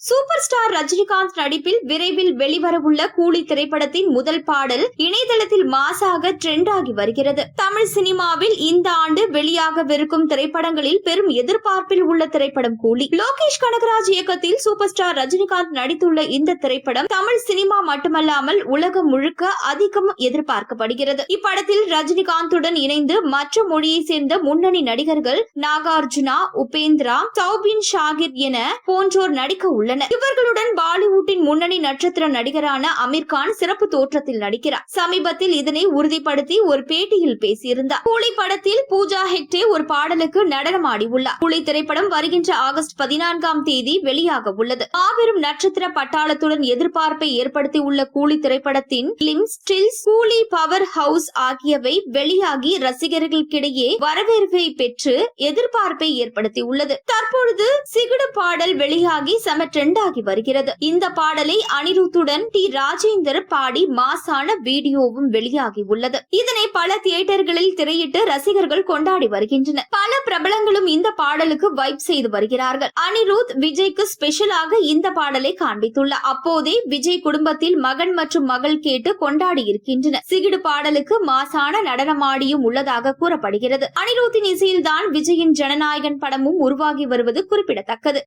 Super star Rajinikanth நடிப்பில் விரைவில் வெளிவரவுள்ள கூலி திரைப்படத்தின் முதல் பாடல் இணையதளத்தில் மாசாக ட்ரெண்ட் ஆகி வருகிறது. தமிழ் சினிமாவில் இந்த ஆண்டு வெளியாகவிருக்கும் திரைப்படங்களில் பெரும் எதிர்பார்ப்பில் உள்ள திரைப்படம் கூலி. லோகேஷ் கனகராஜ் இயக்கத்தில் சூப்பர் ஸ்டார் ரஜினிகாந்த் நடித்துள்ள இந்த திரைப்படம் தமிழ் சினிமா மட்டுமல்லாமல் உலகம் முழுக்க அதிகம் எதிர்பார்க்கப்படுகிறது. இப்படத்தில் ரஜினிகாந்துடன் இணைந்து மற்ற மொழியை சேர்ந்த முன்னணி நடிகர்கள் நாகார்ஜுனா, உபேந்திரா, சௌபின் ஷாகிர் என போன்றோர் நடிக்க உள்ளனர். இவர்களுடன் பாலிவுட்டின் முன்னணி நட்சத்திர நடிகரான அமீர் கான் சிறப்பு தோற்றத்தில் நடிக்கிறார். சமீபத்தில் இதனை உறுதிப்படுத்தி ஒரு பேட்டியில் பேசியிருந்தார். கூலி படத்தில் பூஜா ஹெக்டே ஒரு பாடலுக்கு நடனமாடி உள்ளார். கூலி திரைப்படம் வருகின்ற ஆகஸ்ட் 14ஆம் தேதி வெளியாக உள்ளது. மாபெரும் நட்சத்திர பட்டாளத்துடன் எதிர்பார்ப்பை ஏற்படுத்தி உள்ள கூலி திரைப்படத்தின் கிளிம்ஸ், ஸ்டில்ஸ், கூலி பவர் ஹவுஸ் ஆகியவை வெளியாகி ரசிகர்களுக்கிடையே வரவேற்பை பெற்று எதிர்பார்ப்பை ஏற்படுத்தி உள்ளது. தற்பொழுது சிகிடு பாடல் வெளியாகி செம ட்ரெண்ட் ஆகி வருகிறது. இந்த பாடலை அனிருத்துடன் டி ராஜேந்தர் பாடி மாசான வீடியோவும் வெளியாகி உள்ளது. இதனை பல தியேட்டர்களில் திரையிட்டு ரசிகர்கள் கொண்டாடி வருகின்றனர். பல பிரபலங்களும் இந்த பாடலுக்கு வைப் செய்து வருகிறார்கள். அனிருத் விஜய்க்கு ஸ்பெஷலாக இந்த பாடலை காண்பித்துள்ளார். அப்போதே விஜய் குடும்பத்தில் மகன் மற்றும் மகள் கேட்டு கொண்டாடி இருக்கின்றனர். சிகிடு பாடலுக்கு மாசான நடனமாடியும் உள்ளதாக கூறப்படுகிறது. அனிருத்தின் இசையில்தான் விஜயின் ஜனநாயகன் படமும் உருவாகி வருவது குறிப்பிடத்தக்கது.